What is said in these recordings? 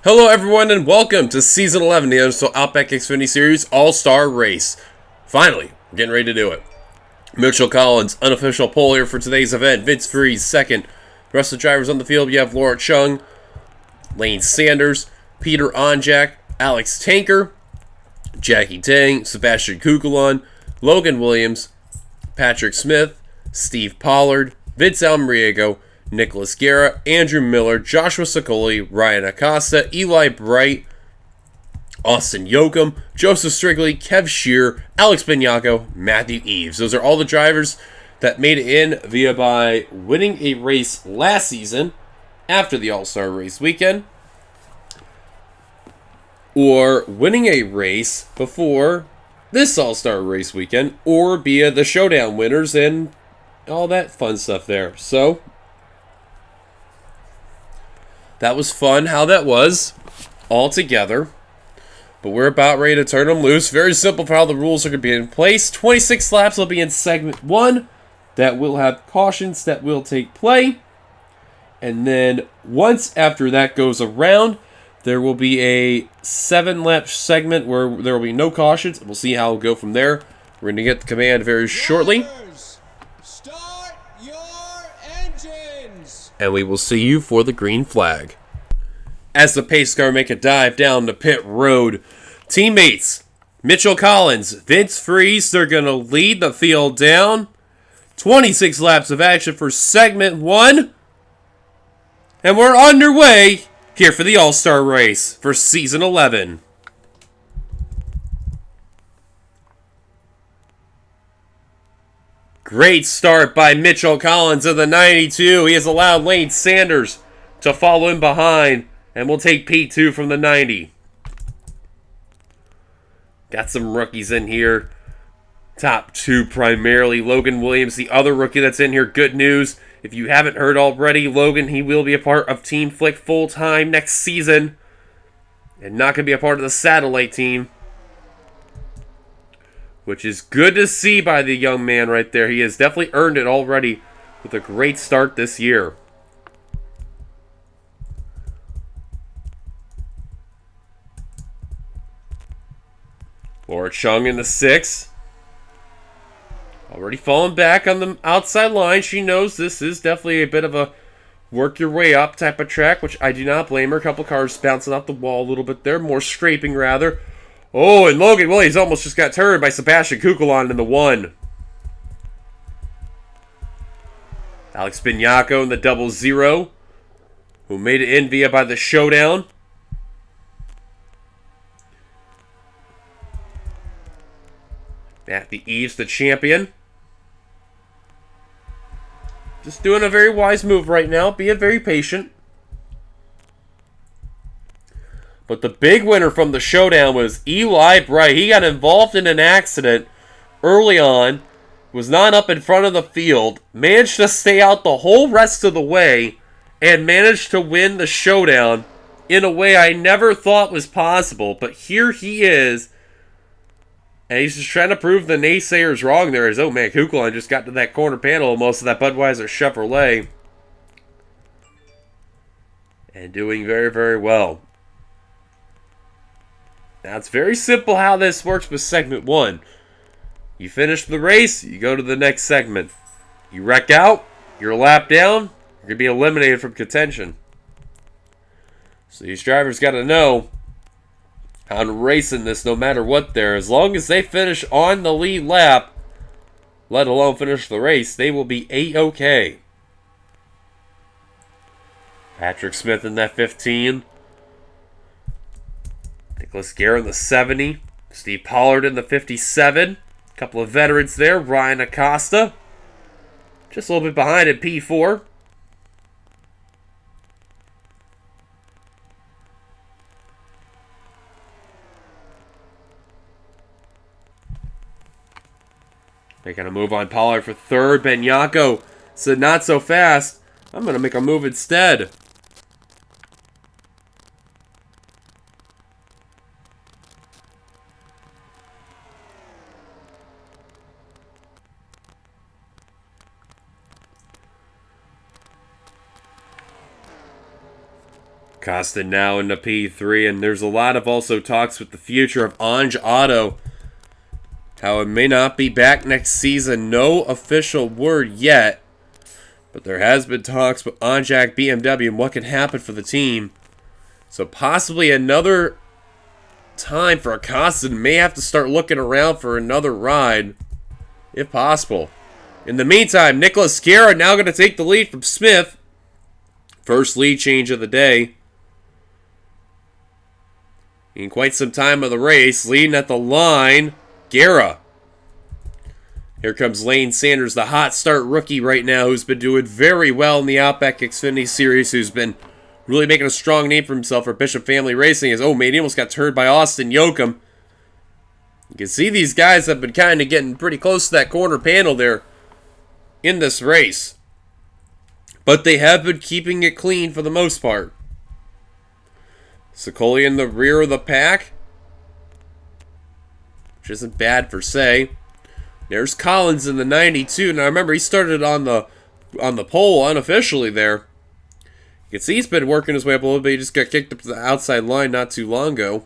Hello everyone and welcome to Season 11 of the NRSL Outback Xfinity Series All-Star Race. Finally, we're getting ready to do it. Mitchell Collins, unofficial pole here for today's event. Vince Freeze, second. The rest of the drivers on the field, you have Laura Chung, Lane Sanders, Peter Onjak, Alex Tanker, Jackie Tang, Sebastian Kukulon, Logan Williams, Patrick Smith, Steve Pollard, Vince Almriego, Nicholas Guerra, Andrew Miller, Joshua Sicoli, Ryan Acosta, Eli Bright, Austin Yoakum, Joseph Strigley, Kev Shear, Alex Bignacco, Matthew Eves. Those are all the drivers that made it in via by winning a race last season after the All-Star Race weekend, or winning a race before this All-Star Race weekend, or via the Showdown winners and all that fun stuff there. So that was fun how that was all together. But we're about ready to turn them loose. Very simple for how the rules are going to be in place. 26 laps will be in segment 1. That will have cautions that will take play. And then once after that goes around, there will be a 7-lap segment where there will be no cautions. We'll see how it'll go from there. We're going to get the command very shortly. Start your engines! And we will see you for the green flag. As the pace car make a dive down the pit road, teammates Mitchell Collins, Vince Freeze, they're going to lead the field down. 26 laps of action for segment 1. And we're underway here for the All-Star Race for Season 11. Great start by Mitchell Collins in the 92. He has allowed Lane Sanders to follow in behind. And we'll take P2 from the 90. Got some rookies in here. Top 2 primarily. Logan Williams, the other rookie that's in here. Good news. If you haven't heard already, Logan, he will be a part of Team Flick full-time next season. And not going to be a part of the satellite team. Which is good to see by the young man right there. He has definitely earned it already with a great start this year. Laura Chung in the 6. Already falling back on the outside line. She knows this is definitely a bit of a work your way up type of track, which I do not blame her. A couple cars bouncing off the wall a little bit there. More scraping, rather. Oh, and Logan Williams almost just got turned by Sebastian Kukulon in the 1. Alex Bignacco in the 00, who made it in via by the Showdown. Matthew Eves, the champion. Just doing a very wise move right now. Being very patient. But the big winner from the Showdown was Eli Bright. He got involved in an accident early on. Was not up in front of the field. Managed to stay out the whole rest of the way. And managed to win the Showdown in a way I never thought was possible. But here he is. And he's just trying to prove the naysayers wrong there. As, oh man, Kukulon just got to that corner panel almost of that Budweiser Chevrolet. And doing very, very well. Now, it's very simple how this works with segment 1. You finish the race, you go to the next segment. You wreck out, you're a lap down, you're going to be eliminated from contention. So these drivers got to know how to race in this no matter what there. As long as they finish on the lead lap, let alone finish the race, they will be A-OK. Patrick Smith in that 15. Nicholas Guerra in the 70. Steve Pollard in the 57. A couple of veterans there. Ryan Acosta. Just a little bit behind at P4. Making a move on Pollard for 3rd. Bignacco said not so fast. I'm going to make a move instead. Costa now into P3, and there's a lot of also talks with the future of Anj Auto. How it may not be back next season. No official word yet. But there has been talks with Anjak BMW and what can happen for the team. So possibly another time for Acosta may have to start looking around for another ride, if possible. In the meantime, Nicholas Guerra now going to take the lead from Smith. First lead change of the day. In quite some time of the race, leading at the line, Guerra. Here comes Lane Sanders, the hot start rookie right now, who's been doing very well in the Outback Xfinity Series, who's been really making a strong name for himself for Bishop Family Racing. Oh man, he almost got turned by Austin Yoakum. You can see these guys have been kind of getting pretty close to that corner panel there in this race. But they have been keeping it clean for the most part. Sicoli in the rear of the pack, which isn't bad per se. There's Collins in the 92. Now remember, he started on the pole unofficially there. You can see he's been working his way up a little bit. He just got kicked up to the outside line not too long ago.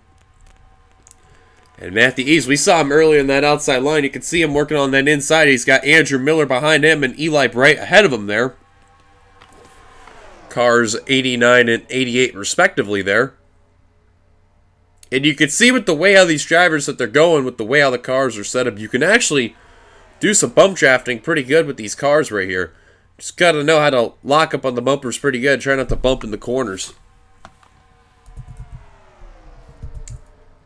And Matthew East, we saw him earlier in that outside line. You can see him working on that inside. He's got Andrew Miller behind him and Eli Bright ahead of him there. Cars 89 and 88 respectively there. And you can see with the way how these drivers that they're going, with the way how the cars are set up, you can actually do some bump drafting pretty good with these cars right here. Just got to know how to lock up on the bumpers pretty good. Try not to bump in the corners.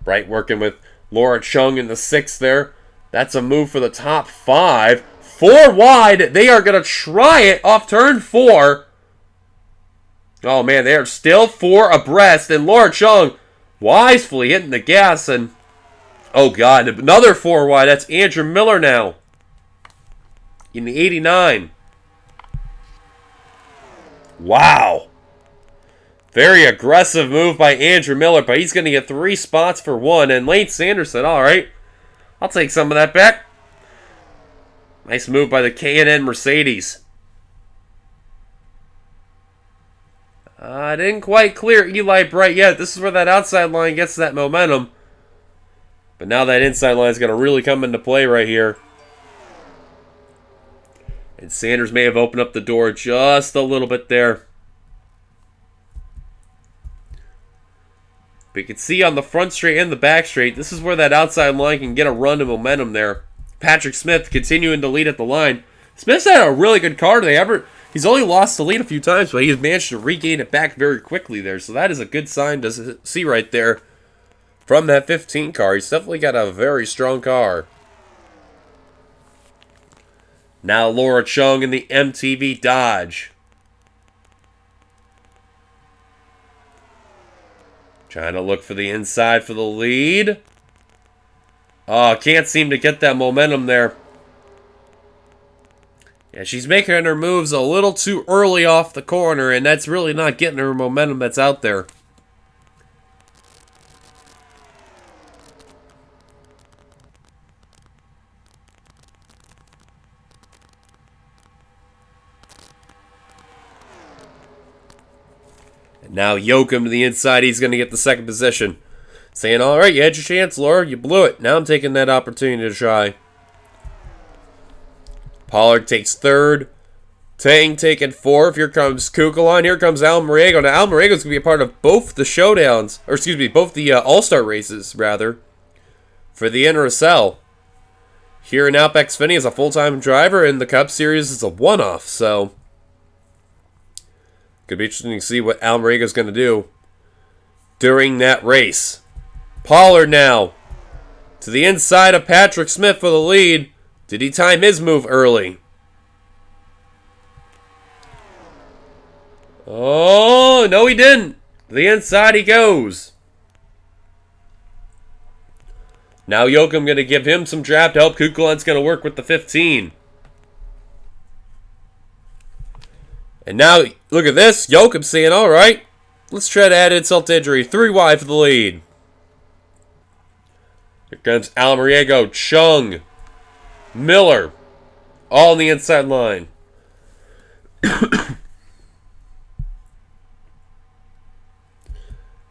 Bright working with Laura Chung in the 6th there. That's a move for the top 5. 4 wide. They are going to try it off turn 4. Oh man, they are still 4 abreast. And Laura Chung wisely hitting the gas. And oh god, another 4 wide. That's Andrew Miller now in the 89. Wow. Very aggressive move by Andrew Miller, but he's going to get 3 spots for 1. And Lane Sanders said, all right, I'll take some of that back. Nice move by the K&N Mercedes. Didn't quite clear Eli Bright yet. This is where that outside line gets that momentum. But now that inside line is going to really come into play right here. And Sanders may have opened up the door just a little bit there. But you can see on the front straight and the back straight, this is where that outside line can get a run of momentum there. Patrick Smith continuing to lead at the line. Smith's had a really good car today. He's only lost the lead a few times, but he has managed to regain it back very quickly there. So that is a good sign to see right there from that 15 car. He's definitely got a very strong car. Now Laura Chung in the MTV Dodge. Trying to look for the inside for the lead. Oh, can't seem to get that momentum there. Yeah, she's making her moves a little too early off the corner, and that's really not getting her momentum that's out there. And now Yoakum to the inside. He's going to get the 2nd position. Saying, all right, you had your chance, Laura. You blew it. Now I'm taking that opportunity to try. Pollard takes 3rd. Tang taking 4th. Here comes Kukulon. Here comes Almariego. Now Almariego's going to be a part of both the showdowns, or excuse me, both the All-Star races, rather, for the NRSL. Here in Outback Xfinity as a full-time driver, and the Cup Series is a one-off, so could be interesting to see what Almariego's going to do during that race. Pollard now to the inside of Patrick Smith for the lead. Did he time his move early? Oh, no he didn't. To the inside he goes. Now Yoakum going to give him some draft help. Kukulon's going to work with the 15. And now, look at this. Yoakum saying, all right, let's try to add insult to injury. 3 wide for the lead. Here comes Almariego, Chung, Miller, all on the inside line.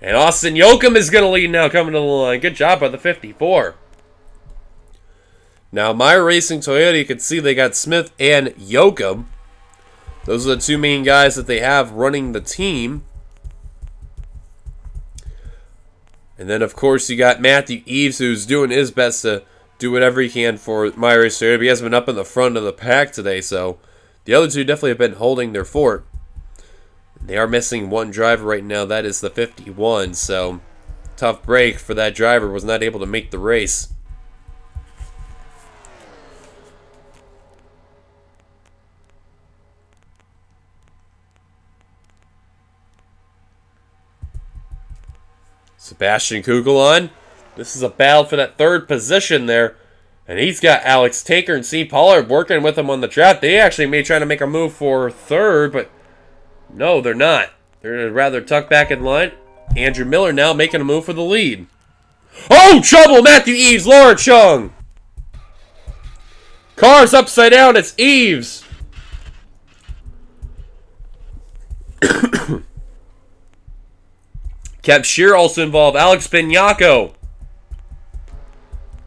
And Austin Yoakum is going to lead now coming to the line. Good job by the 54. Now, My Racing Toyota, you can see they got Smith and Yoakum. Those are the two main guys that they have running the team. And then, of course, you got Matthew Eves, who's doing his best to do whatever he can for My Racing Toyota. He hasn't been up in the front of the pack today, so the other two definitely have been holding their fort. They are missing one driver right now. That is the 51, so tough break for that driver. Was not able to make the race. Sebastian Kugelon. This is a battle for that third position there. And he's got Alex Taker and Steve Pollard working with him on the track. They actually may try to make a move for third, but no, they're not. They're rather tucked back in line. Andrew Miller now making a move for the lead. Oh, trouble! Matthew Eves, Laura Chung. Car's upside down. It's Eves. Kev Shear also involved. Alex Bignacco.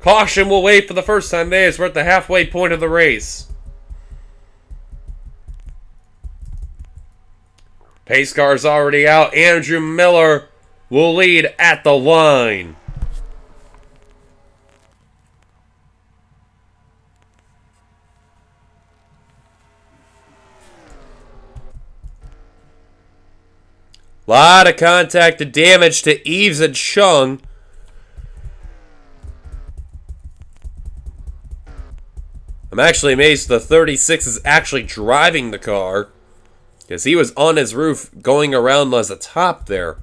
Caution will wait for the first time there as we're at the halfway point of the race. Pace car's already out. Andrew Miller will lead at the line. Lot of contact and damage to Eves and Chung. I'm actually amazed the 36 is actually driving the car, because he was on his roof going around as a top there.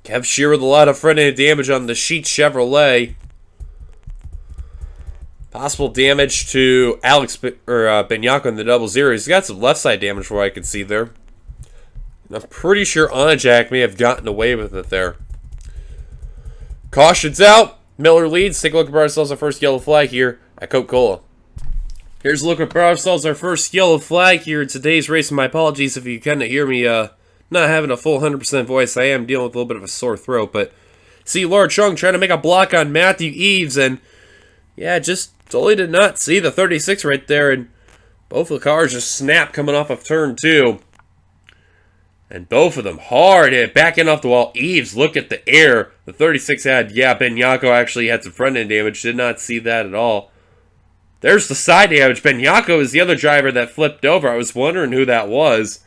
Kev Shear with a lot of front-end damage on the Sheet Chevrolet. Possible damage to Alex Bignacco in the 00. He's got some left side damage from what I can see there. And I'm pretty sure Onajak may have gotten away with it there. Caution's out. Miller leads. Take a look at ourselves our first yellow flag here at Coca-Cola. Here's a look at ourselves our first yellow flag here in today's race. And my apologies if you kind of hear me not having a full 100% voice. I am dealing with a little bit of a sore throat. But see Laura Chung trying to make a block on Matthew Eves. And yeah, just totally did not see the 36 right there. And both of the cars just snapped coming off of turn 2. And both of them hard hit, backing off the wall. Eves, look at the air. The 36 had, yeah, Bignacco actually had some front end damage. Did not see that at all. There's the side damage. Bignacco is the other driver that flipped over. I was wondering who that was.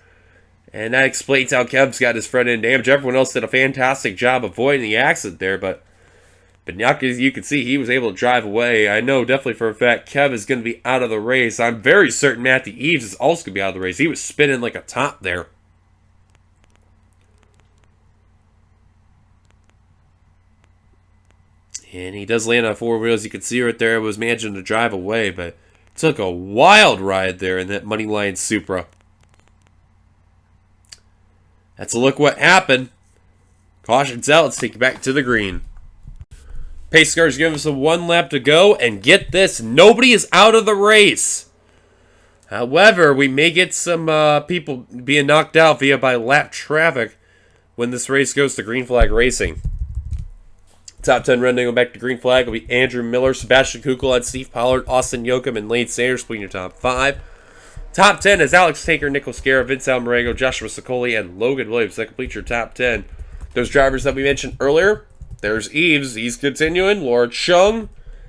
And that explains how Kev's got his front end damage. Everyone else did a fantastic job avoiding the accident there. But Bignacco, as you can see, he was able to drive away. I know definitely for a fact Kev is going to be out of the race. I'm very certain Matthew Eves is also going to be out of the race. He was spinning like a top there. And he does land on 4 wheels. You can see right there, was managing to drive away, but took a wild ride there in that Moneyline Supra. That's a look what happened. Caution's out. Let's take it back to the green. Pace cars give us a 1 lap to go, and get this, nobody is out of the race. However, we may get some people being knocked out by lap traffic when this race goes to green flag racing. Top 10 run to go back to green flag will be Andrew Miller, Sebastian Kugelon, Steve Pollard, Austin Yoakum, and Lane Sanders putting your top 5. Top 10 is Alex Taker, Nick Oscara, Vince Almarengo, Joshua Sicoli, and Logan Williams. That completes your top 10. Those drivers that we mentioned earlier, there's Eves. He's continuing. Laura Chung,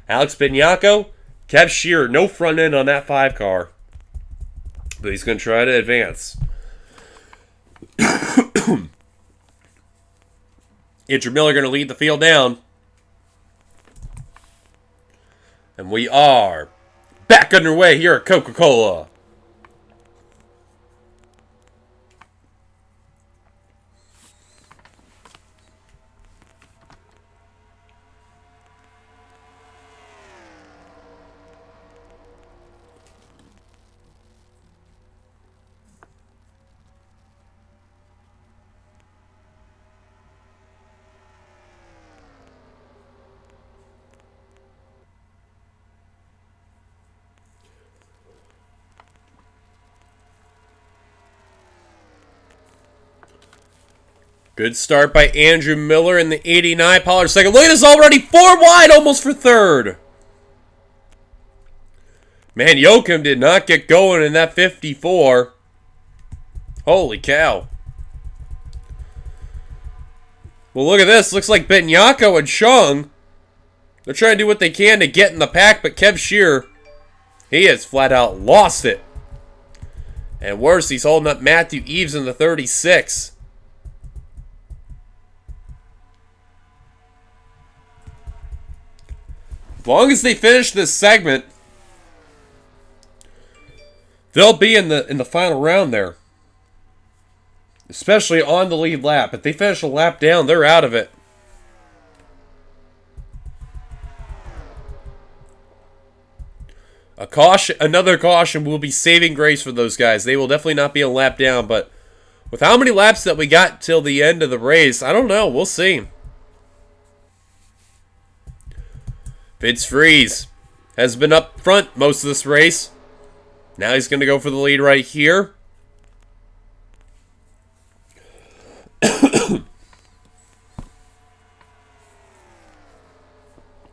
Alex Bignacco, Kev Shear. No front end on that 5 car. But he's going to try to advance. Andrew Miller going to lead the field down. And we are back underway here at Coca-Cola. Good start by Andrew Miller in the 89. Pollard second. Look at this already. 4 wide, almost for third. Man, Joachim did not get going in that 54. Holy cow. Well, look at this. Looks like Benyako and Chung, they're trying to do what they can to get in the pack, but Kev Shear, he has flat out lost it. And worse, he's holding up Matthew Eves in the 36. As long as they finish this segment, they'll be in the final round there. Especially on the lead lap. If they finish a lap down, they're out of it. Another caution will be saving grace for those guys. They will definitely not be a lap down, but with how many laps that we got till the end of the race, I don't know. We'll see. Vince Freeze has been up front most of this race. Now he's going to go for the lead right here.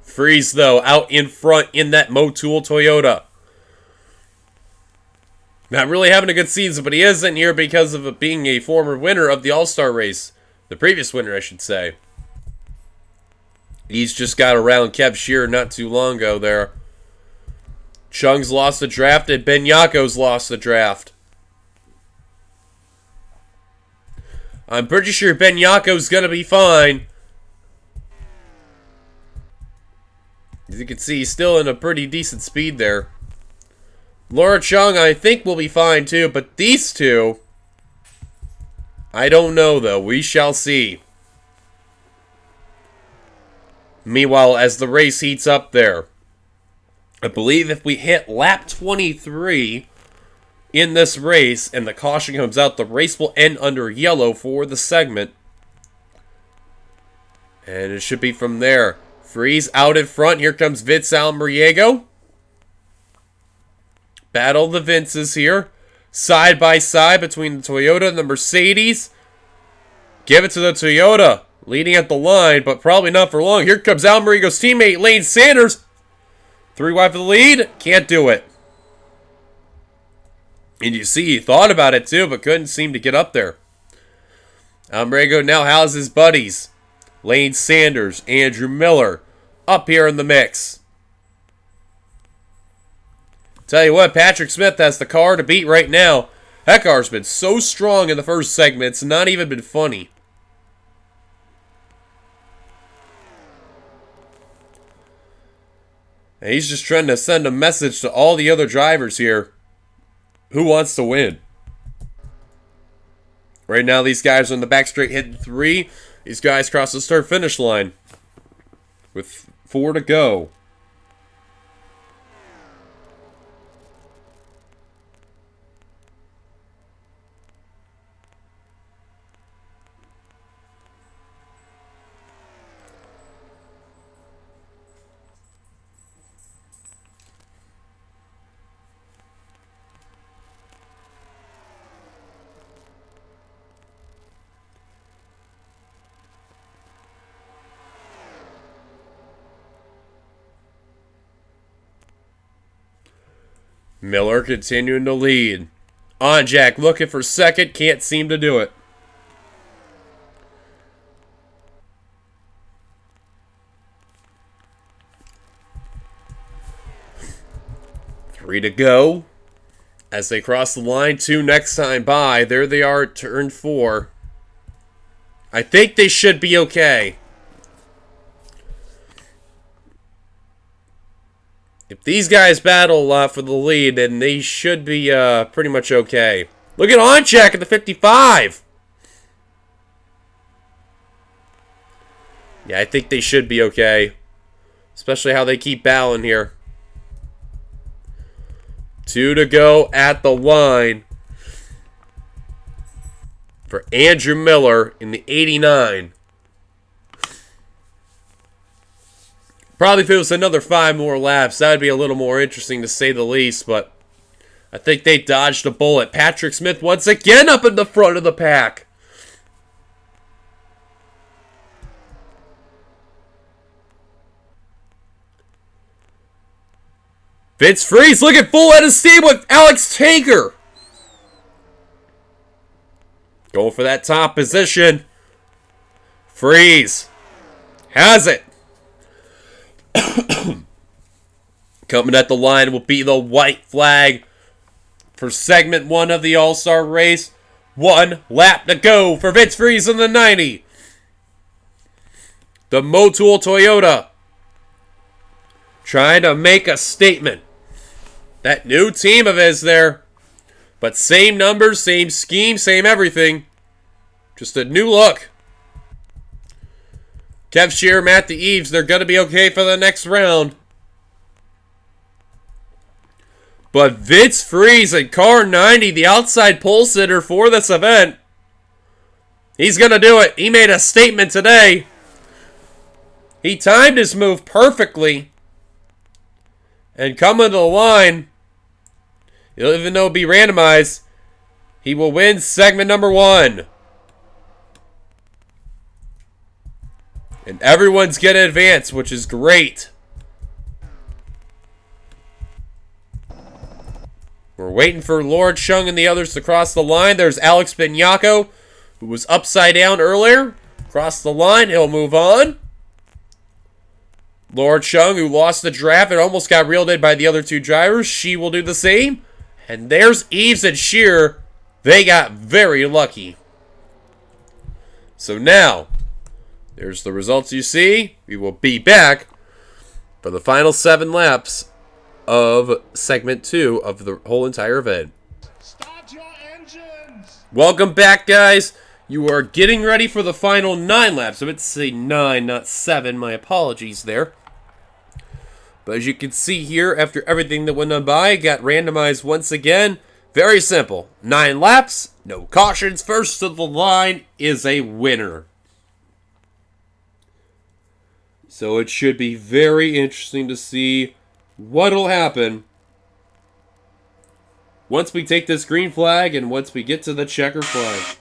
Freeze, though, out in front in that Motul Toyota. Not really having a good season, but he is in here because of being a former winner of the All-Star race. The previous winner, I should say. He's just got around Kev Shear not too long ago there. Chung's lost the draft, and Benyako's lost the draft. I'm pretty sure Benyako's going to be fine. As you can see, he's still in a pretty decent speed there. Laura Chung, I think, will be fine too, but these two, I don't know though. We shall see. Meanwhile, as the race heats up there, I believe if we hit lap 23 in this race and the caution comes out, the race will end under yellow for the segment. And it should be from there. Freeze out in front. Here comes Vince Almeriego. Battle the Vinces here. Side by side between the Toyota and the Mercedes. Give it to the Toyota. Leading at the line, but probably not for long. Here comes Almeriego's teammate, Lane Sanders. 3 wide for the lead. Can't do it. And you see, he thought about it too, but couldn't seem to get up there. Almeriego now has his buddies. Lane Sanders, Andrew Miller, up here in the mix. Tell you what, Patrick Smith has the car to beat right now. That car's been so strong in the first segment, it's not even been funny. And he's just trying to send a message to all the other drivers here. Who wants to win? Right now, these guys are in the back straight hitting 3. These guys cross the start-finish line with 4 to go. Miller continuing to lead. On Jack, looking for second, can't seem to do it. Three to go. As they cross the line, 2 next time by. There they are at turn 4. I think they should be okay. If these guys battle for the lead, then they should be pretty much okay. Look at Onchak at the 55. Yeah, I think they should be okay. Especially how they keep battling here. 2 to go at the line for Andrew Miller in the 89. Probably if it was another 5 more laps, that would be a little more interesting to say the least, but I think they dodged a bullet. Patrick Smith once again up in the front of the pack. Vince Freeze looking full head of steam with Alex Tanker. Going for that top position. Freeze has it. Coming at the line will be the white flag for segment 1 of the All-Star race. 1 lap to go for Vince Freeze in the 90. The Motul Toyota trying to make a statement. That new team of his there. But same numbers, same scheme, same everything. Just a new look. Kev Shear, Matt Eves, they're going to be okay for the next round. But Vince Freeze in car 90, the outside pole sitter for this event. He's going to do it. He made a statement today. He timed his move perfectly. And coming to the line, even though it'll be randomized, he will win segment number 1. And everyone's going to advance, which is great. We're waiting for Lord Chung and the others to cross the line. There's Alex Benyako, who was upside down earlier. Cross the line, he'll move on. Lord Chung, who lost the draft and almost got reeled in by the other 2 drivers, she will do the same. And there's Eves and Shear. They got very lucky. So now, there's the results you see. We will be back for the final 7 laps of segment 2 of the whole entire event. Start your engines! Welcome back, guys. You are getting ready for the final 9 laps. I meant to say 9, not 7. My apologies there. But as you can see here, after everything that went on by, it got randomized once again. Very simple. 9 laps, no cautions. First to the line is a winner. So it should be very interesting to see what'll happen once we take this green flag and once we get to the checker flag.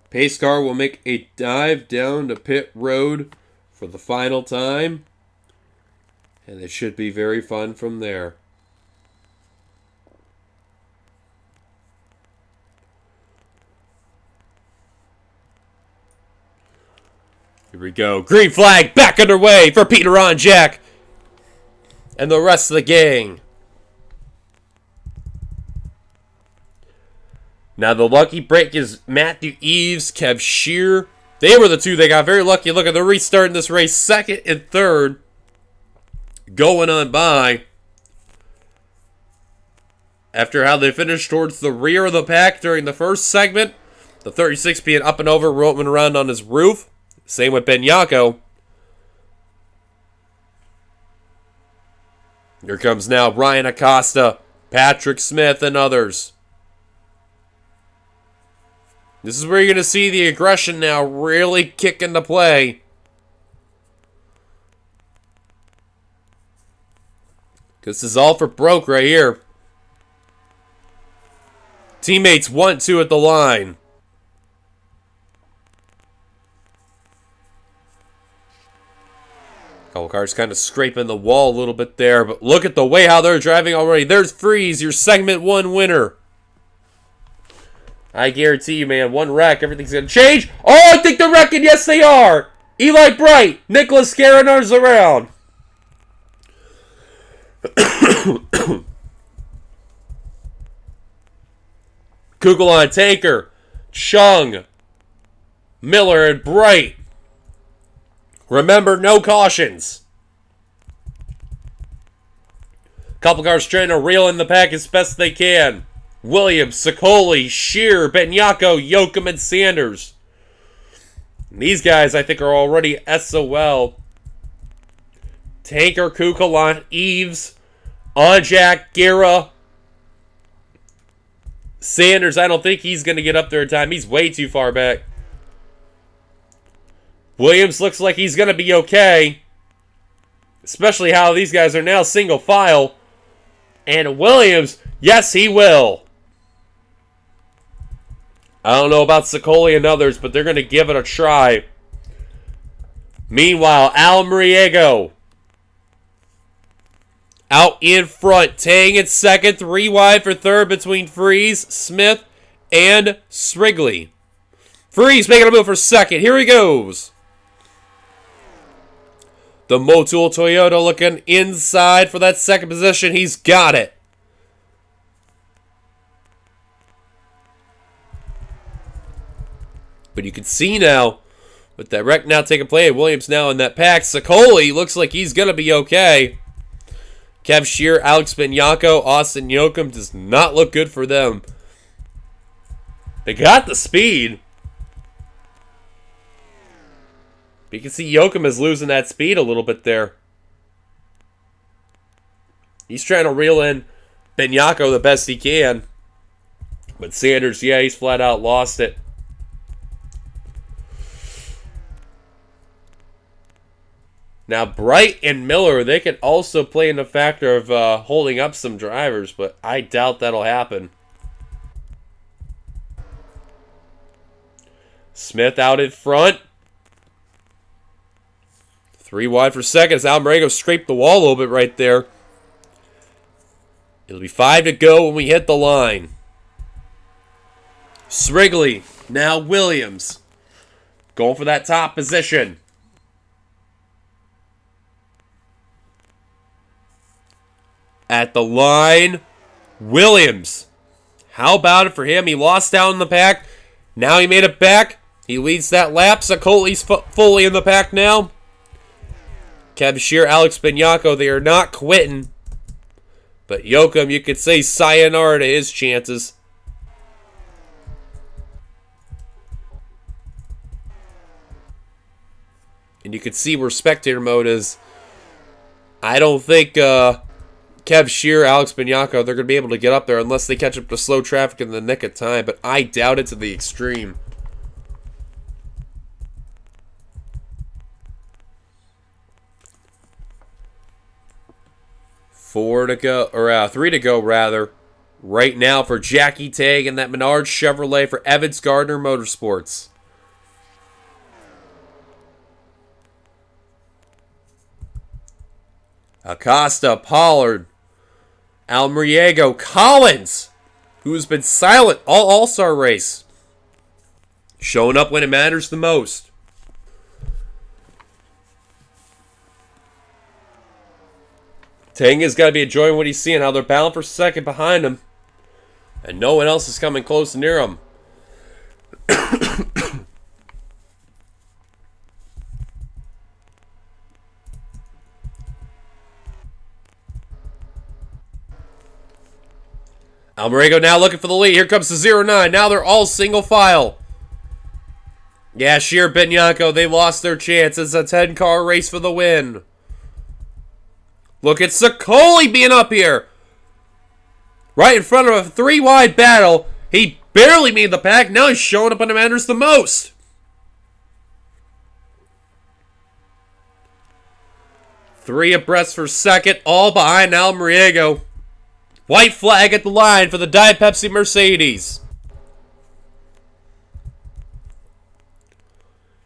Pace car will make a dive down to pit road for the final time. And it should be very fun from there. Here we go. Green flag back underway for Peter on Jack and the rest of the gang. Now the lucky break is Matthew Eves, Kev Shear. They were the 2 that got very lucky. Look at the restart in this race. 2nd and 3rd going on by. After how they finished towards the rear of the pack during the first segment. The 36 being up and over, rolling around on his roof. Same with Benyako. Here comes now Ryan Acosta, Patrick Smith, and others. This is where you're going to see the aggression now really kick into play. This is all for broke right here. Teammates 1-2 at the line. Couple cars kind of scraping the wall a little bit there, but look at the way how they're driving already. There's Freeze, your segment 1 winner. I guarantee you, man, 1 wreck, everything's going to change. Oh, I think they're wrecking. Yes, they are. Eli Bright, Nicholas Garinar's around. Kugelon, Tanker, Chung, Miller, and Bright. Remember, no cautions. Couple cars trying to reel in the pack as best they can. Williams, Sicoli, Shear, Benyako, Yoakum, and Sanders. And these guys, I think, are already SOL. Tanker, Kukulon, Eves, Onjak, Guerra. Sanders, I don't think he's going to get up there in time. He's way too far back. Williams looks like he's going to be okay. Especially how these guys are now single file. And Williams, yes, he will. I don't know about Sicoli and others, but they're going to give it a try. Meanwhile, Al Muriego out in front. Tang in second. 3 wide for third between Freeze, Smith, and Srigley. Freeze making a move for second. Here he goes. The Motul Toyota looking inside for that second position. He's got it. But you can see now, with that wreck now taking play, Williams now in that pack. Sicoli looks like he's going to be okay. Kev Shear, Alex Bianco, Austin Yoakum does not look good for them. They got the speed. But you can see Yoakum is losing that speed a little bit there. He's trying to reel in Bianco the best he can. But Sanders, yeah, he's flat out lost it. Now, Bright and Miller, they could also play in the factor of holding up some drivers, but I doubt that'll happen. Smith out in front. 3 wide for seconds. Almerego scraped the wall a little bit right there. It'll be 5 to go when we hit the line. Srigley, now Williams. Going for that top position. At the line, Williams. How about it for him? He lost out in the pack. Now he made it back. He leads that lap. Sicoli's fully in the pack now. Kev Shear, Alex Bianco, they are not quitting. But Yoakum, you could say sayonara to his chances. And you can see where spectator mode is. I don't think Kev Shear, Alex Bianco, they're going to be able to get up there unless they catch up to slow traffic in the nick of time. But I doubt it to the extreme. 3 to go, rather. Right now for Jackie Tag and that Menard Chevrolet for Evans Gardner Motorsports. Acosta, Pollard, Almeriego, Collins, who's been silent all All-Star race. Showing up when it matters the most. Tanga's got to be enjoying what he's seeing, how they're battling for second behind him. And no one else is coming close near him. Almerego now looking for the lead. Here comes the 0-9. Now they're all single file. Yeah, Shear, Bianco, they lost their chance. It's a 10-car race for the win. Look at Sicoli being up here. Right in front of a 3-wide battle. He barely made the pack. Now he's showing up when it matters the most. Three abreast for second, all behind Almeriego. White flag at the line for the Diet Pepsi Mercedes.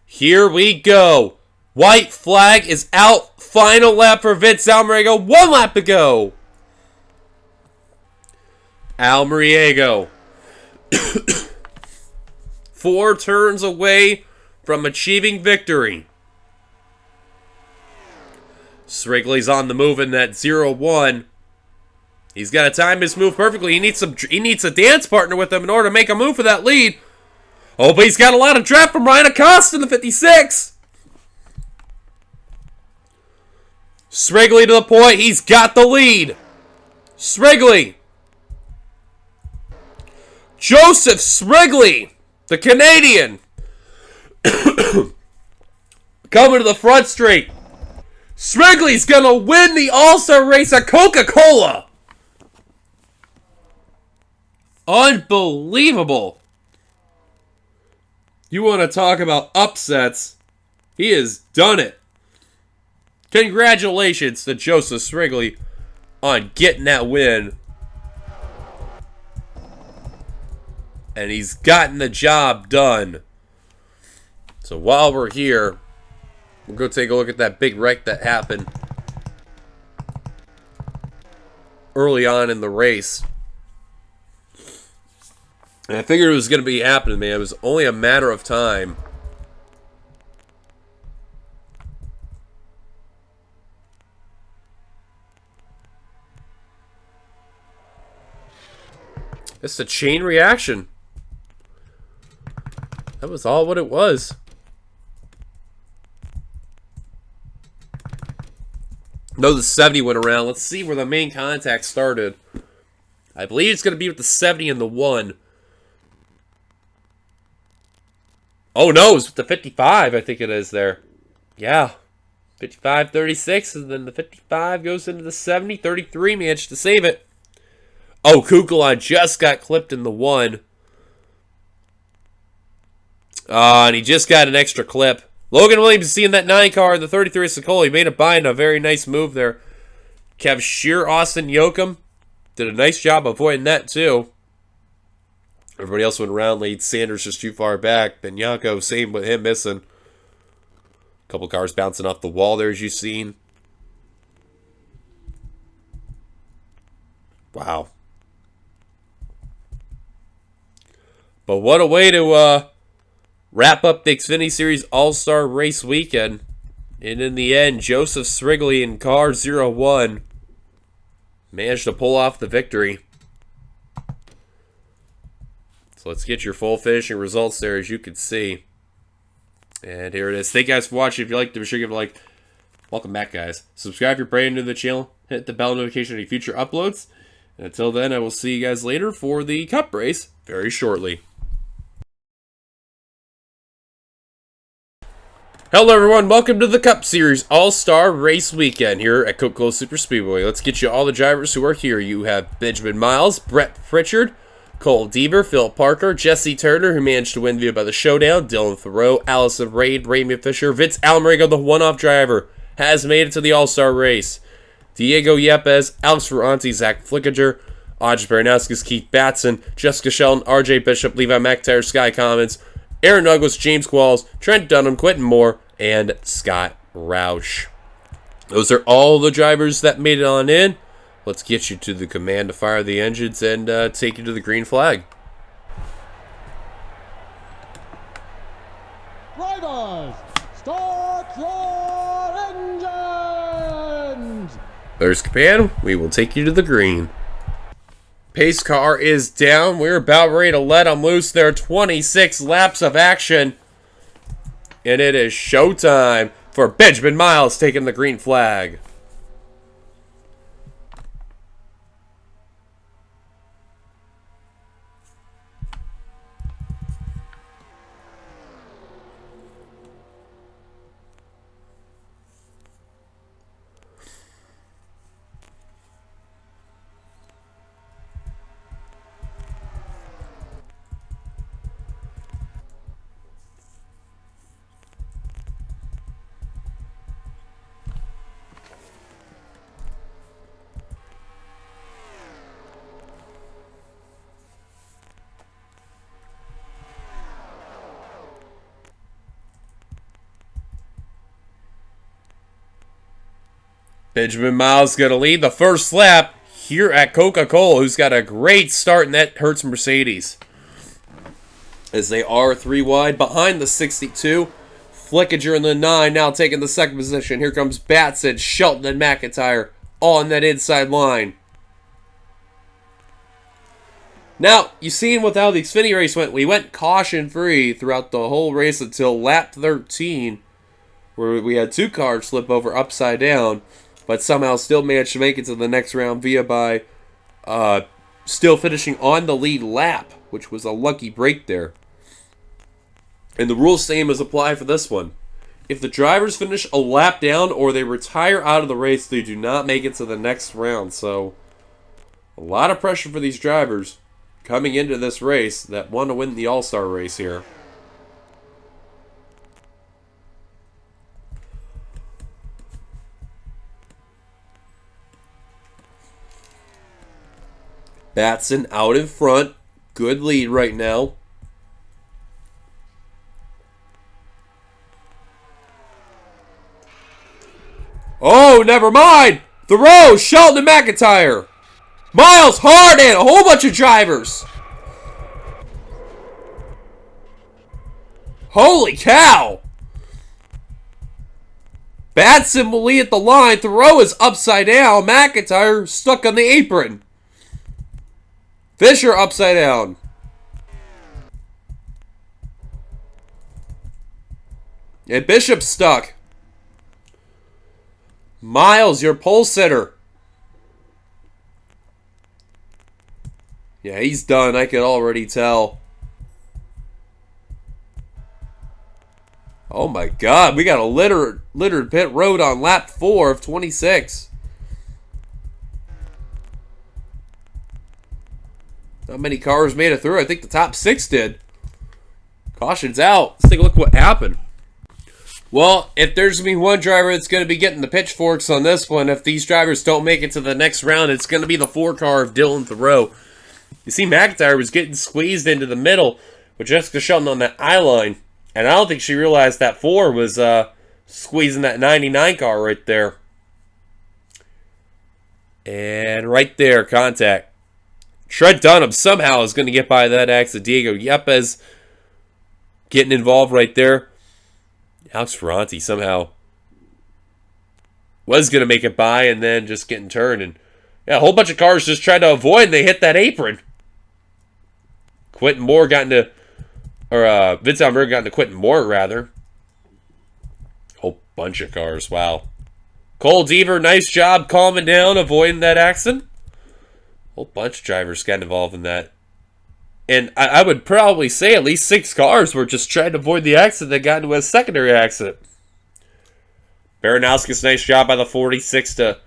Here we go. White flag is out. Final lap for Vince Almeriego. 1 lap to go. Almeriego. 4 turns away from achieving victory. Srigley's on the move in that 0-1. He's got to time his move perfectly. He needs a dance partner with him in order to make a move for that lead. Oh, but he's got a lot of draft from Ryan Acosta in the 56. Srigley to the point. He's got the lead. Srigley. Joseph Srigley, the Canadian. Coming to the front straight. Srigley's going to win the All-Star race at Coca-Cola. Unbelievable. You want to talk about upsets? He has done it. Congratulations to Joseph Srigley on getting that win. And he's gotten the job done. So while we're here, We'll go take a look at that big wreck that happened early on in the race. And I figured it was going to be happening, man. It was only a matter of time. It's a chain reaction. That was all what it was. No, the 70 went around. Let's see where the main contact started. I believe it's going to be with the 70 and the 1. Oh, no, it's with the 55, I think it is there. Yeah. 55, 36, and then the 55 goes into the 70. 33 managed to save it. Oh, Kukulon just got clipped in the 1. And he just got an extra clip. Logan Williams seeing that 9 car in the 33 Sokola. He made a bind, a very nice move there. Kev Shear, Austin Yoakum did a nice job avoiding that too. Everybody else went around late. Sanders just too far back. Then Yanko, same with him missing. A couple cars bouncing off the wall there as you've seen. Wow. But what a way to wrap up the Xfinity Series All-Star Race Weekend. And in the end, Joseph Srigley in car 01 managed to pull off the victory. So let's get your full finishing results there, as you can see. And here it is. Thank you guys for watching. If you liked it, be sure to give it a like. Welcome back, guys. Subscribe if you're brand new to the channel. Hit the bell notification for any future uploads. And until then, I will see you guys later for the Cup race very shortly. Hello everyone, welcome to the Cup Series All-Star Race Weekend here at Coca-Cola Super Speedway. Let's get you all the drivers who are here. You have Benjamin Miles, Brett Pritchard, Cole Deaver, Phil Parker, Jesse Turner, who managed to win via by the showdown, Dylan Thoreau, Allison Raid, Raymond Fisher, Vince Almerigo, the one-off driver, has made it to the All-Star race. Diego Yepes, Alex Ferranti, Zach Flickinger, Aj Baranowskis, Keith Batson, Jessica Sheldon, RJ Bishop, Levi McIntyre, Sky Commons, Aaron Douglas, James Qualls, Trent Dunham, Quentin Moore, and Scott Roush. Those are all the drivers that made it on in. Let's get you to the command to fire the engines and take you to the green flag. Drivers, start your engines! There's command. We will take you to the green. Pace car is down. We're about ready to let them loose. There are 26 laps of action. And it is showtime for Benjamin Miles taking the green flag. Benjamin Miles going to lead the first lap here at Coca-Cola, who's got a great start, and that hurts Mercedes, as they are 3 wide behind the 62. Flickinger in the 9 now taking the second position. Here comes Batson, Shelton, and McIntyre on that inside line. Now, you've seen with how the Xfinity race went. We went caution-free throughout the whole race until lap 13, where we had 2 cars slip over upside down, but somehow still managed to make it to the next round via by still finishing on the lead lap, which was a lucky break there. And the rule same as apply for this one. If the drivers finish a lap down or they retire out of the race, they do not make it to the next round. So, a lot of pressure for these drivers coming into this race that want to win the All-Star race here. Batson out in front. Good lead right now. Oh, never mind. Thoreau, Shelton, and McIntyre. Miles, Hard, and a whole bunch of drivers. Holy cow. Batson will lead at the line. Thoreau is upside down. McIntyre stuck on the apron. Fisher upside down. And Bishop stuck. Miles, your pole sitter. Yeah, he's done. I could already tell. Oh my God, we got a littered pit road on lap 4 of 26. Not many cars made it through. I think the top 6 did. Caution's out. Let's take a look at what happened. Well, if there's going to be one driver that's going to be getting the pitchforks on this one, if these drivers don't make it to the next round, it's going to be the 4 car of Dylan Thoreau. You see, McIntyre was getting squeezed into the middle with Jessica Shelton on that eye line. And I don't think she realized that 4 was squeezing that 99 car right there. And right there, contact. Trent Dunham somehow is going to get by that accident. Diego Yepes getting involved right there. Alex Ferranti somehow was going to make it by and then just getting turned. And yeah, a whole bunch of cars just tried to avoid and they hit that apron. Quentin Moore got into... Or Vince Alberg got into Quentin Moore, rather. Whole bunch of cars, wow. Cole Deaver, nice job calming down, avoiding that accident. Whole bunch of drivers got involved in that. And I would probably say at least 6 cars were just trying to avoid the accident that got into a secondary accident. Baranowski's nice job by the 46 to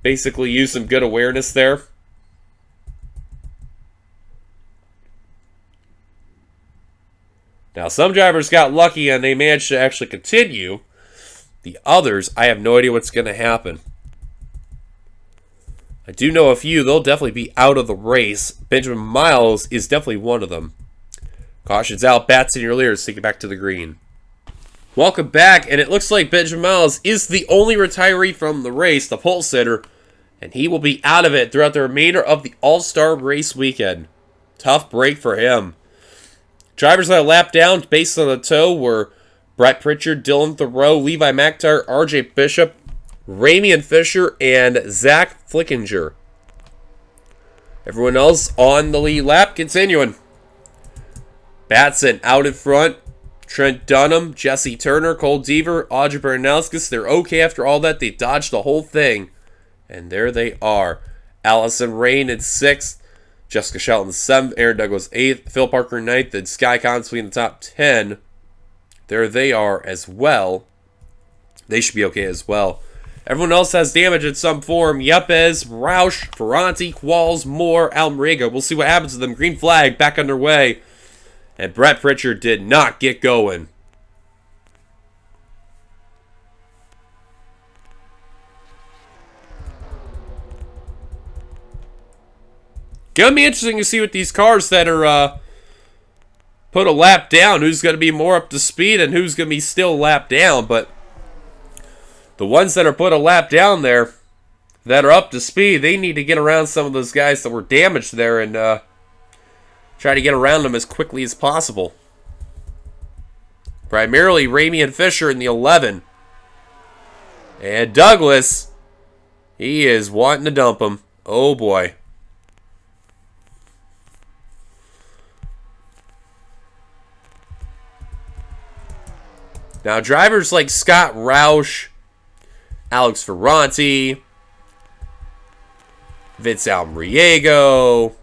basically use some good awareness there. Now, some drivers got lucky and they managed to actually continue. The others, I have no idea what's going to happen. I do know a few, they'll definitely be out of the race. Benjamin Miles is definitely one of them. Caution's out, bats in your ears, take it back to the green. Welcome back, and it looks like Benjamin Miles is the only retiree from the race, the pole sitter, and he will be out of it throughout the remainder of the All-Star race weekend. Tough break for him. Drivers that lap down based on the tow were Brett Pritchard, Dylan Thoreau, Levi McIntyre, RJ Bishop, Ramian Fisher, and Zach Flickinger. Everyone else on the lead lap continuing. Batson out in front. Trent Dunham, Jesse Turner, Cole Deaver, Audrey Baranowskis. They're okay after all that. They dodged the whole thing. And there they are. Allison Rain in 6th. Jessica Shelton 7th, Aaron Douglas 8th, Phil Parker 9th, and Sky Consley in the top 10. There they are as well. They should be okay as well. Everyone else has damage in some form. Yepes, Roush, Ferranti, Qualls, Moore, Almriga. We'll see what happens to them. Green flag back underway. And Brett Pritchard did not get going. Gonna be interesting to see what these cars that are put a lap down, who's going to be more up to speed and who's going to be still a lap down. But the ones that are put a lap down there, that are up to speed, they need to get around some of those guys that were damaged there and try to get around them as quickly as possible. Primarily Ramian Fisher in the 11. And Douglas, he is wanting to dump him. Oh boy. Now, drivers like Scott Roush, Alex Ferranti, Vince Almriego,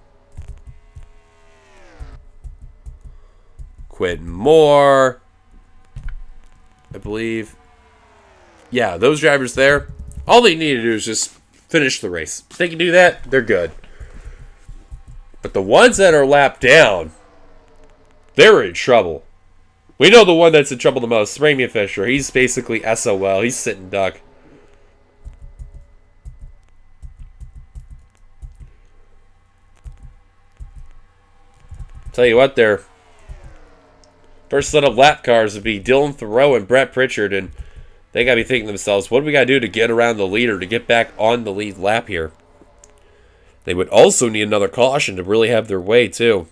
Quentin Moore, I believe. Yeah, those drivers there, all they need to do is just finish the race. If they can do that, they're good. But the ones that are lapped down, they're in trouble. We know the one that's in trouble the most, Ramian Fisher. He's basically SOL. He's sitting duck. Tell you what, there. First set of lap cars would be Dylan Thoreau and Brett Pritchard, and they got to be thinking to themselves, what do we got to do to get around the leader, to get back on the lead lap here? They would also need another caution to really have their way, too.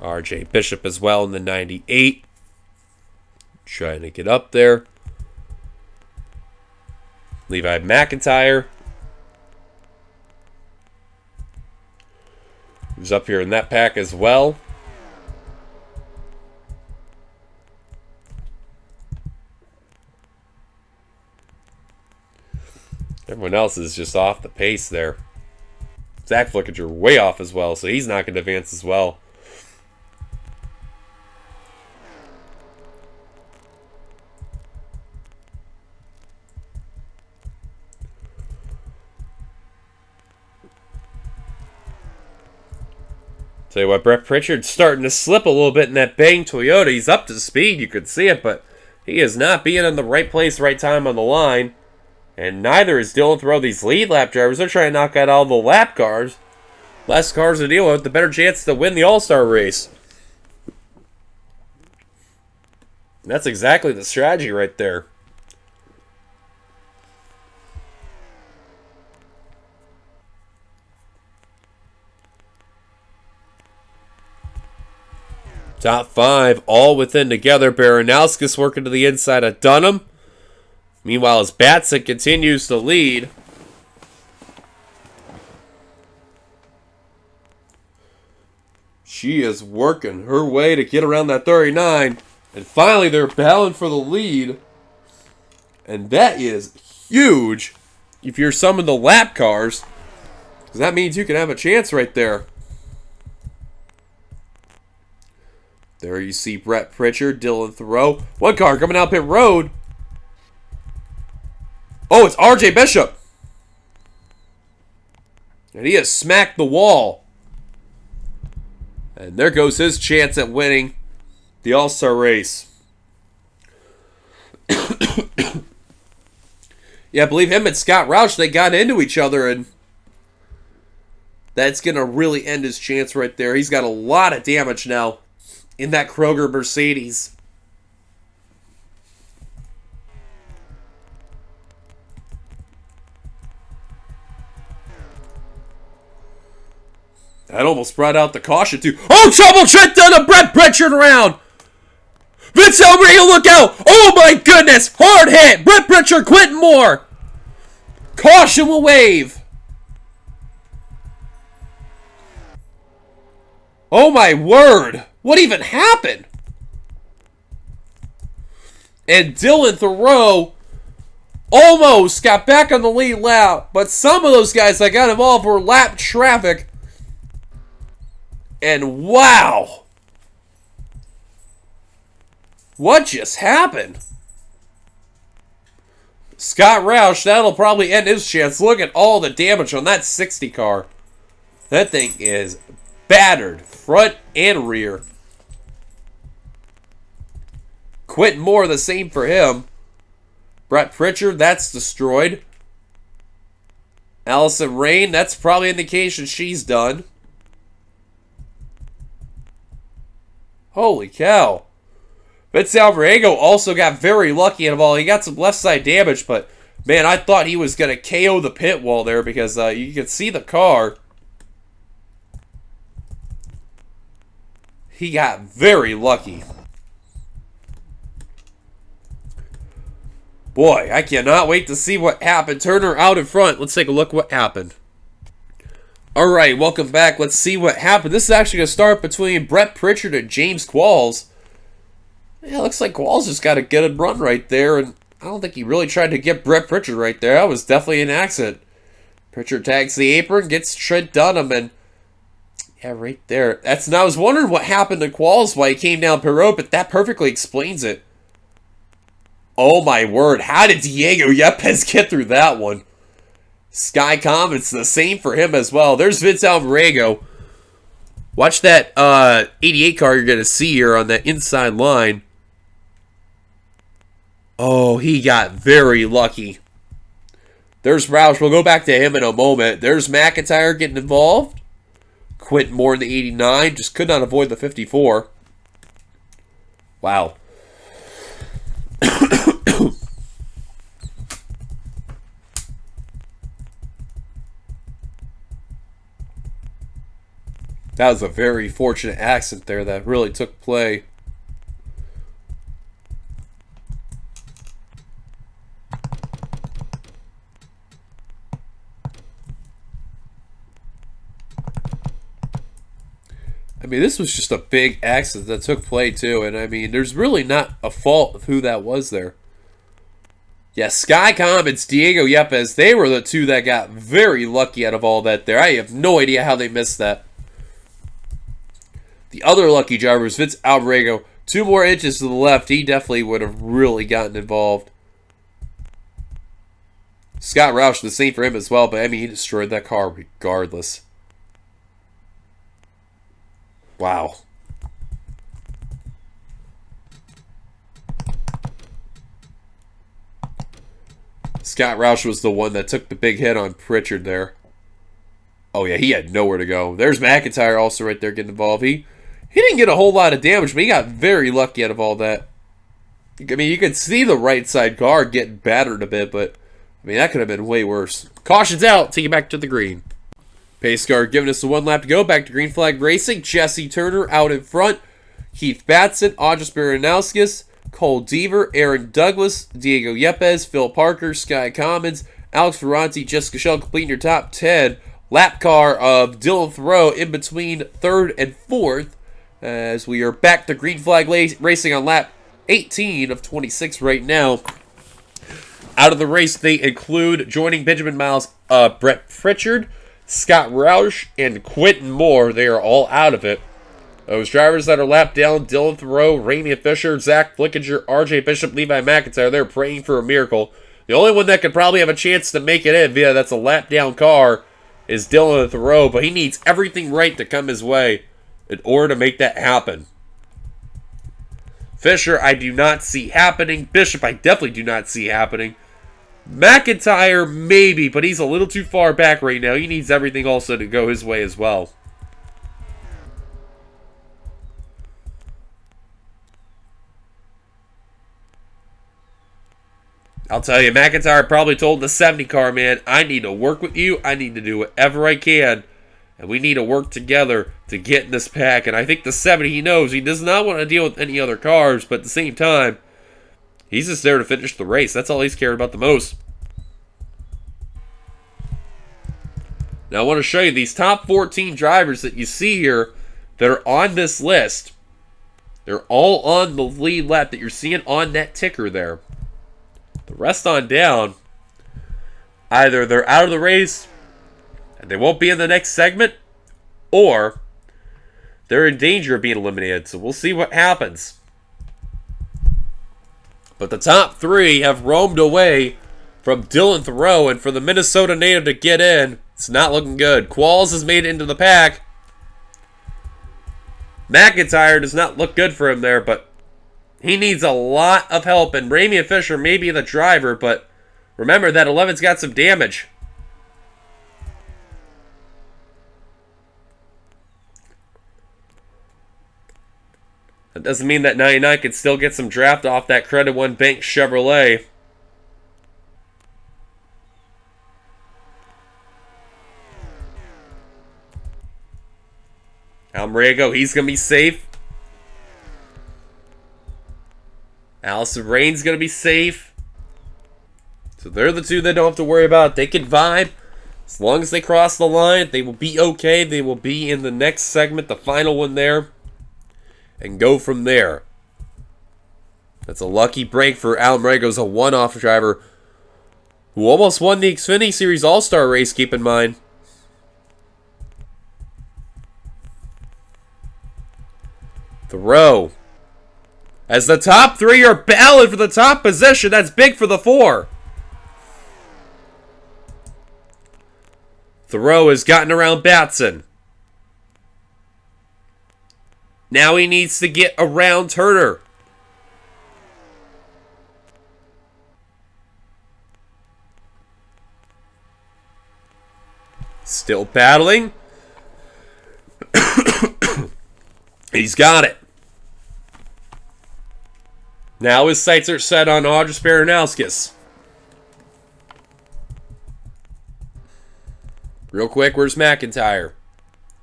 RJ Bishop as well in the 98. Trying to get up there. Levi McIntyre, who's up here in that pack as well. Everyone else is just off the pace there. Zach Flickinger way off as well, so he's not going to advance as well. Tell you what, Brett Pritchard's starting to slip a little bit in that Bang Toyota. He's up to speed, you could see it, but he is not being in the right place, right time on the line. And neither is Dylan Thoreau. These lead lap drivers, they're trying to knock out all the lap cars. Less cars to deal with, the better chance to win the All-Star race. And that's exactly the strategy right there. Top 5 all within together. Baranowskis working to the inside of Dunham. Meanwhile, as Batson continues to lead. She is working her way to get around that 39. And finally, they're battling for the lead. And that is huge if you're some of the lap cars. Because that means you can have a chance right there. There you see Brett Pritchard, Dylan Thoreau. One car coming out pit road. Oh, it's RJ Bishop. And he has smacked the wall. And there goes his chance at winning the All-Star race. Yeah, I believe him and Scott Roush, they got into each other, and that's going to really end his chance right there. He's got a lot of damage now in that Kroger Mercedes. That almost brought out the caution, too. Oh, trouble trick done a Brett Pritchard around. Vince Almeida, look out. Oh, my goodness. Hard hit. Brett Pritchard, Quentin Moore. Caution will wave. Oh, my word. What even happened? And Dylan Thoreau almost got back on the lead lap, but some of those guys that got involved were lap traffic. And wow. What just happened? Scott Roush, that'll probably end his chance. Look at all the damage on that 60 car. That thing is battered, front and rear. Quentin Moore, the same for him. Brett Pritchard, that's destroyed. Allison Rain, that's probably an indication she's done. Holy cow. Vince Alvarego also got very lucky in the ball. He got some left side damage, but man, I thought he was going to KO the pit wall there because you could see the car. He got very lucky. Boy, I cannot wait to see what happened. Turner out in front. Let's take a look what happened. Alright, welcome back. Let's see what happened. This is actually going to start between Brett Pritchard and James Qualls. Yeah, looks like Qualls just got a good run right there, and I don't think he really tried to get Brett Pritchard right there. That was definitely an accident. Pritchard tags the apron, gets Trent Dunham, and yeah, right there. And I was wondering what happened to Qualls while he came down pit road, but that perfectly explains it. Oh my word, how did Diego Yepes get through that one? Skycom, it's the same for him as well. There's Vince Alvarego. Watch that 88 car you're going to see here on that inside line. Oh, he got very lucky. There's Roush. We'll go back to him in a moment. There's McIntyre getting involved. Quentin Moore in the 89. Just could not avoid the 54. Wow. That was a very fortunate accident there that really took play. I mean, this was just a big accident that took play, too. And, I mean, there's really not a fault of who that was there. Yeah, Sky Commons, Diego Yepes, they were the two that got very lucky out of all that there. I have no idea how they missed that. The other lucky driver was Vince Alvarado. 2 more inches to the left, he definitely would have really gotten involved. Scott Roush, the same for him as well, but I mean, he destroyed that car regardless. Wow. Scott Roush was the one that took the big hit on Pritchard there. Oh yeah, he had nowhere to go. There's McIntyre also right there getting involved. He didn't get a whole lot of damage, but he got very lucky out of all that. I mean, you could see the right side car getting battered a bit, but I mean, that could have been way worse. Caution's out. Take it back to the green. Pace car giving us the 1 lap to go. Back to green flag racing. Jesse Turner out in front. Keith Batson, Audrus Baranowskis, Cole Deaver, Aaron Douglas, Diego Yepes, Phil Parker, Sky Commons, Alex Ferranti, Jessica Shell completing your top 10. Lap car of Dylan Thoreau in between 3rd and 4th. As we are back to green flag racing on lap 18 of 26 right now. Out of the race, they include joining Benjamin Miles, Brett Pritchard, Scott Roush, and Quentin Moore. They are all out of it. Those drivers that are lapped down, Dylan Thoreau, Ramian Fisher, Zach Flickinger, RJ Bishop, Levi McIntyre, they're praying for a miracle. The only one that could probably have a chance to make it in via that's a lap down car is Dylan Thoreau, but he needs everything right to come his way in order to make that happen. Fisher, I do not see happening. Bishop, I definitely do not see happening. McIntyre, maybe, but he's a little too far back right now. He needs everything also to go his way as well. I'll tell you, McIntyre probably told the 70 car, man, I need to work with you. I need to do whatever I can. And we need to work together to get in this pack. And I think the 70, he knows he does not want to deal with any other cars. But at the same time, he's just there to finish the race. That's all he's cared about the most. Now I want to show you these top 14 drivers that you see here that are on this list. They're all on the lead lap that you're seeing on that ticker there. The rest on down, either they're out of the race and they won't be in the next segment, or they're in danger of being eliminated. So we'll see what happens. But the top 3 have roamed away from Dylan Thoreau, and for the Minnesota native to get in, it's not looking good. Qualls has made it into the pack. McIntyre does not look good for him there, but he needs a lot of help, and Ramian Fisher may be the driver, but remember that 11's got some damage. That doesn't mean that 99 can still get some draft off that Credit One Bank Chevrolet. Almrego, he's going to be safe. Allison Rain's going to be safe. So they're the two they don't have to worry about. They can vibe. As long as they cross the line, they will be okay. They will be in the next segment, the final one there, and go from there. That's a lucky break for Almrego's a one-off driver who almost won the Xfinity Series All-Star race, keep in mind. Thoreau. As the top 3 are battling for the top position, that's big for the 4. Thoreau has gotten around Batson. Now he needs to get around Turner. Still battling. He's got it. Now his sights are set on Audrus Baranowskis. Real quick, where's McIntyre?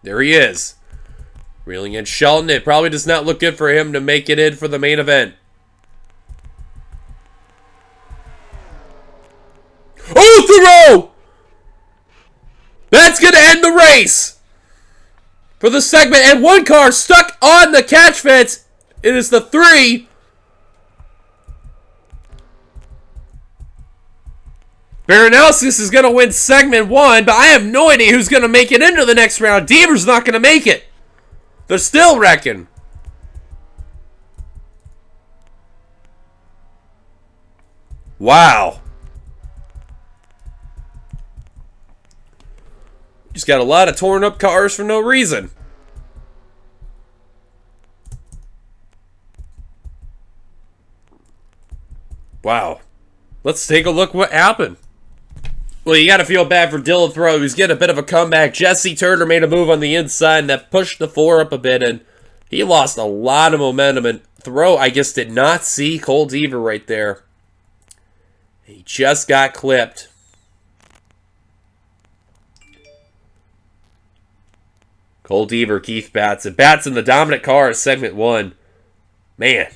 There he is. Reeling in Shelton. It probably does not look good for him to make it in for the main event. Oh, Thoreau! That's going to end the race for the segment. And one car stuck on the catch fence. It is the 3. Baranowskis is going to win segment 1, but I have no idea who's going to make it into the next round. Deaver's not going to make it. They're still wrecking. Wow. Just got a lot of torn up cars for no reason. Wow. Let's take a look what happened. Well, you got to feel bad for Dylan Thoreau. He's getting a bit of a comeback. Jesse Turner made a move on the inside and that pushed the 4 up a bit, and he lost a lot of momentum. And Thoreau, I guess, did not see Cole Deaver right there. He just got clipped. Cole Deaver, Keith Batson. Batson, the dominant car is segment 1. Man,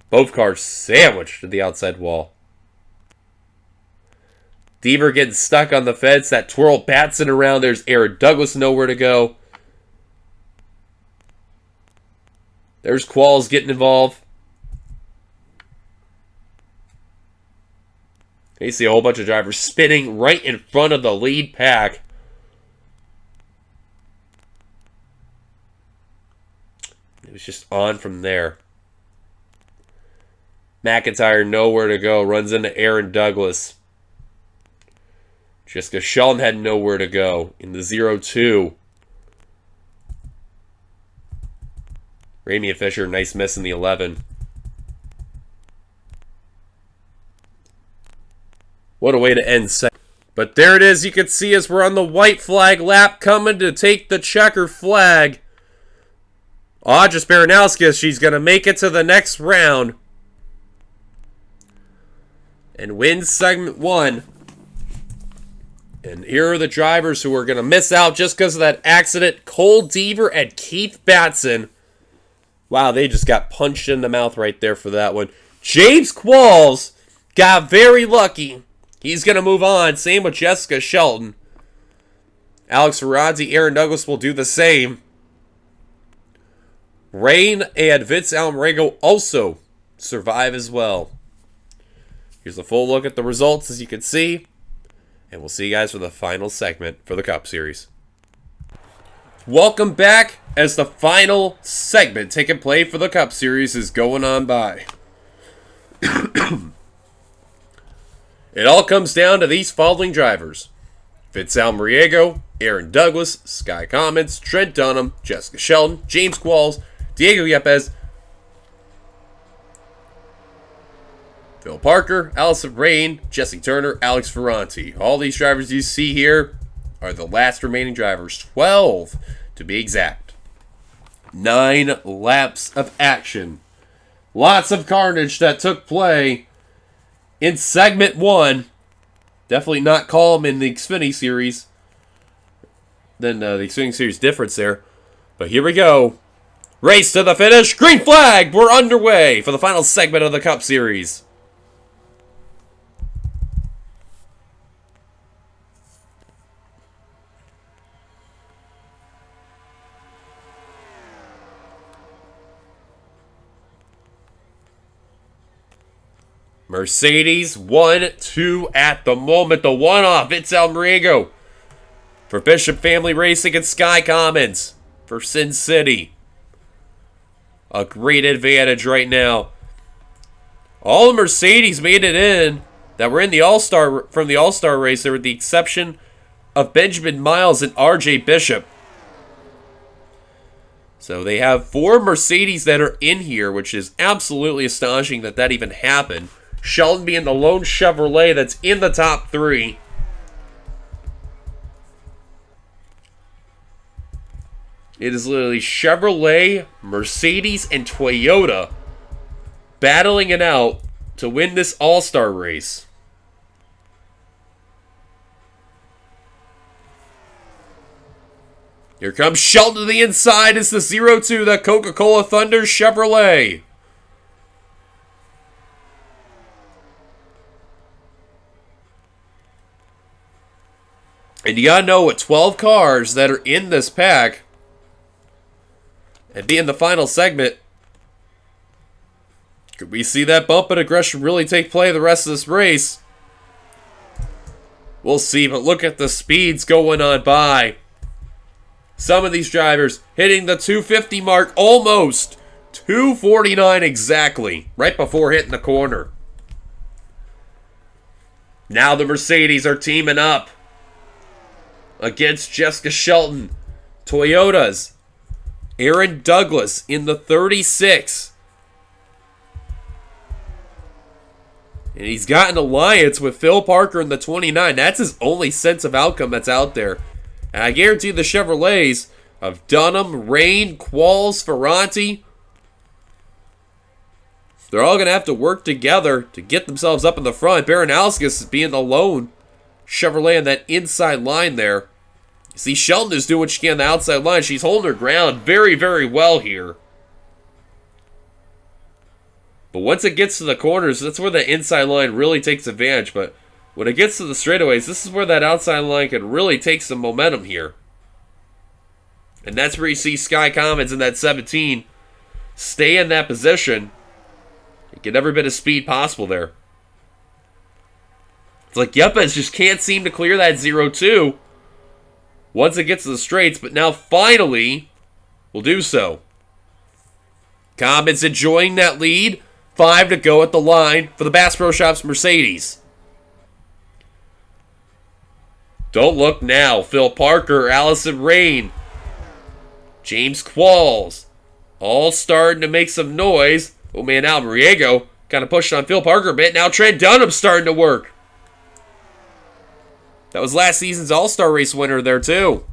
both cars sandwiched to the outside wall. Deaver getting stuck on the fence. That twirl Batson around. There's Aaron Douglas, nowhere to go. There's Qualls getting involved. You see a whole bunch of drivers spinning right in front of the lead pack. It was just on from there. McIntyre, nowhere to go. Runs into Aaron Douglas. Jessica Shelton had nowhere to go in the 0-2. Ramian Fisher, nice miss in the 11. What a way to end set. But there it is. You can see as we're on the white flag lap coming to take the checker flag. Audrus Baranowskis, she's going to make it to the next round. And win segment 1. And here are the drivers who are going to miss out just because of that accident. Cole Deaver and Keith Batson. Wow, they just got punched in the mouth right there for that one. James Qualls got very lucky. He's going to move on. Same with Jessica Shelton. Alex Ferrazzi, Aaron Douglas will do the same. Rain and Vince Almerego also survive as well. Here's a full look at the results as you can see. And we'll see you guys for the final segment for the Cup Series. Welcome back as the final segment taking place for the Cup Series is going on by. It all comes down to these following drivers. Vince Almeriego, Aaron Douglas, Sky Commons, Trent Dunham, Jessica Shelton, James Qualls, Diego Yepes, Phil Parker, Allison Rain, Jesse Turner, Alex Ferranti. All these drivers you see here are the last remaining drivers. 12 to be exact. 9 laps of action. Lots of carnage that took play in segment 1. Definitely not calm in the Xfinity Series. Then the Xfinity Series difference there. But here we go. Race to the finish. Green flag. We're underway for the final segment of the Cup Series. Mercedes 1-2 at the moment. The one-off, it's Almeriego for Bishop Family Racing and Sky Commons for Sin City. A great advantage right now. All the Mercedes made it in that were in the All-Star from the All-Star race. There with the exception of Benjamin Miles and RJ Bishop. So they have 4 Mercedes that are in here, which is absolutely astonishing that that even happened. Shelton being the lone Chevrolet that's in the top 3. It is literally Chevrolet, Mercedes, and Toyota battling it out to win this All-Star race. Here comes Shelton to the inside. It's the 0-2, the Coca-Cola Thunder Chevrolet. And you gotta know, with 12 cars that are in this pack, and being the final segment, could we see that bump and aggression really take play the rest of this race? We'll see, but look at the speeds going on by. Some of these drivers hitting the 250 mark almost. 249 exactly, right before hitting the corner. Now the Mercedes are teaming up against Jessica Shelton. Toyotas. Aaron Douglas in the 36. And he's got an alliance with Phil Parker in the 29. That's his only sense of outcome that's out there. And I guarantee the Chevrolets of Dunham, Rain, Qualls, Ferranti, they're all going to have to work together to get themselves up in the front. Baranowskis being the lone Chevrolet in that inside line there. You see, Shelton is doing what she can on the outside line. She's holding her ground very, very well here. But once it gets to the corners, that's where the inside line really takes advantage. But when it gets to the straightaways, this is where that outside line can really take some momentum here. And that's where you see Sky Commons in that 17 stay in that position and get every bit of speed possible there. It's like Yepes just can't seem to clear that 0-2 once it gets to the straights, but now finally will do so. Commons enjoying that lead. 5 to go at the line for the Bass Pro Shops Mercedes. Don't look now. Phil Parker, Allison Rain, James Qualls, all starting to make some noise. Oh man, Almariego kind of pushed on Phil Parker a bit. Now Trent Dunham starting to work. That was last season's All-Star Race winner there too.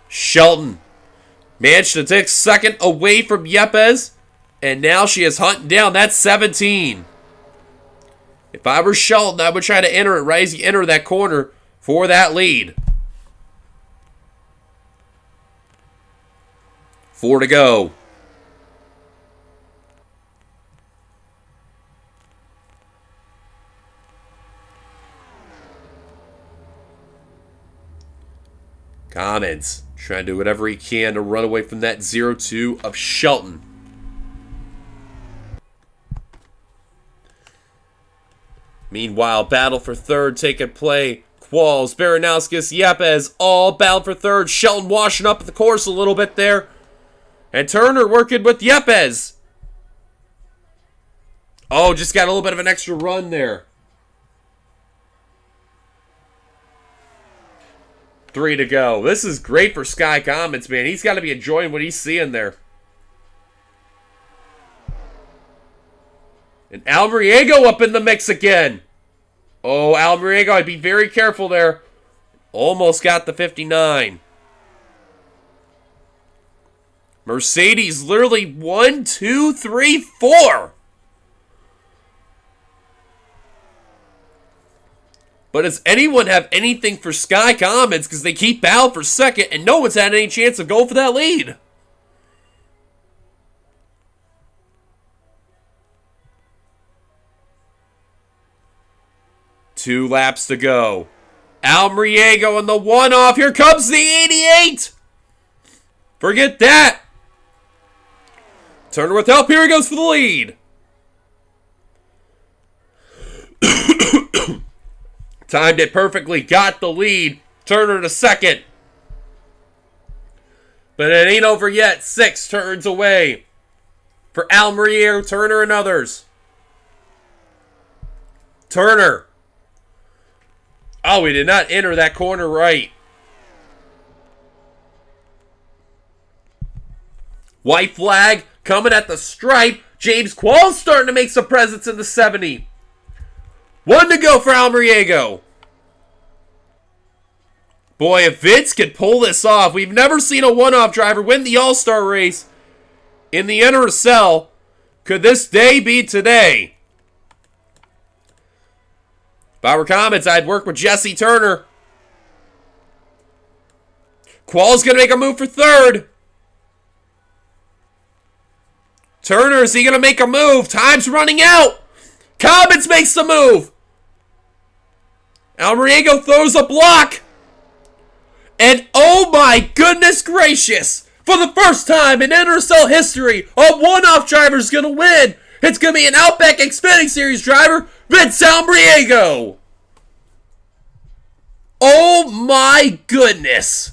Shelton managed to take second away from Yepes, and now she is hunting down that 17. If I were Shelton, I would try to enter it right as you enter that corner for that lead. 4 to go. Commons trying to do whatever he can to run away from that 0-2 of Shelton. Meanwhile, battle for third taking play. Qualls, Baranowskis, Yepes, all battle for third. Shelton washing up at the course a little bit there. And Turner working with Yepes. Oh, just got a little bit of an extra run there. 3 to go. This is great for Sky Commons, man. He's got to be enjoying what he's seeing there. And Almariego up in the mix again. Oh, Almariego, I'd be very careful there. Almost got the 59. Mercedes literally 1, 2, 3, 4. But does anyone have anything for Sky Commons? Because they keep out for second and no one's had any chance of going for that lead. Two laps to go. Almariego in the one-off. Here comes the 88. Forget that. Turner with help. Here he goes for the lead. Timed it perfectly. Got the lead. Turner to second. But it ain't over yet. 6 turns away for Almariego, Turner, and others. Turner. Oh, we did not enter that corner right. White flag coming at the stripe. James Qualls starting to make some presence in the 70. 1 to go for Almariego. Boy, if Vince could pull this off, we've never seen a one-off driver win the All-Star race in the NRSL. Could this day be today? If I were Comets, I'd work with Jesse Turner. Qual's going to make a move for third. Turner, is he going to make a move? Time's running out. Comets makes the move. Almariego throws a block. And oh my goodness gracious. For the first time in NRSL history, a one-off driver is going to win. It's going to be an Outback Xfinity Series driver, Vince Almariego. Oh my goodness.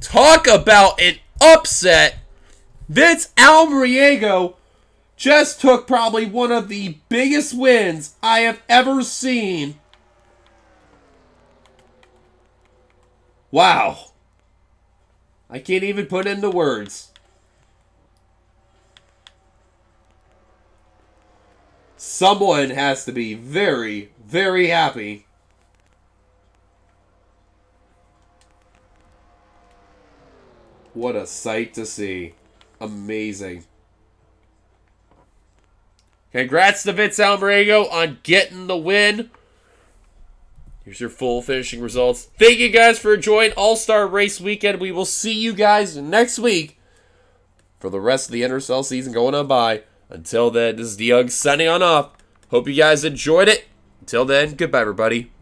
Talk about an upset. Vince Almariego just took probably one of the biggest wins I have ever seen. Wow. I can't even put into words. Someone has to be very, very happy. What a sight to see. Amazing. Congrats to Vince Almariego on getting the win. Here's your full finishing results. Thank you guys for enjoying All-Star Race Weekend. We will see you guys next week for the rest of the NRSL season going on by. Until then, this is DeYoung signing on off. Hope you guys enjoyed it. Until then, goodbye, everybody.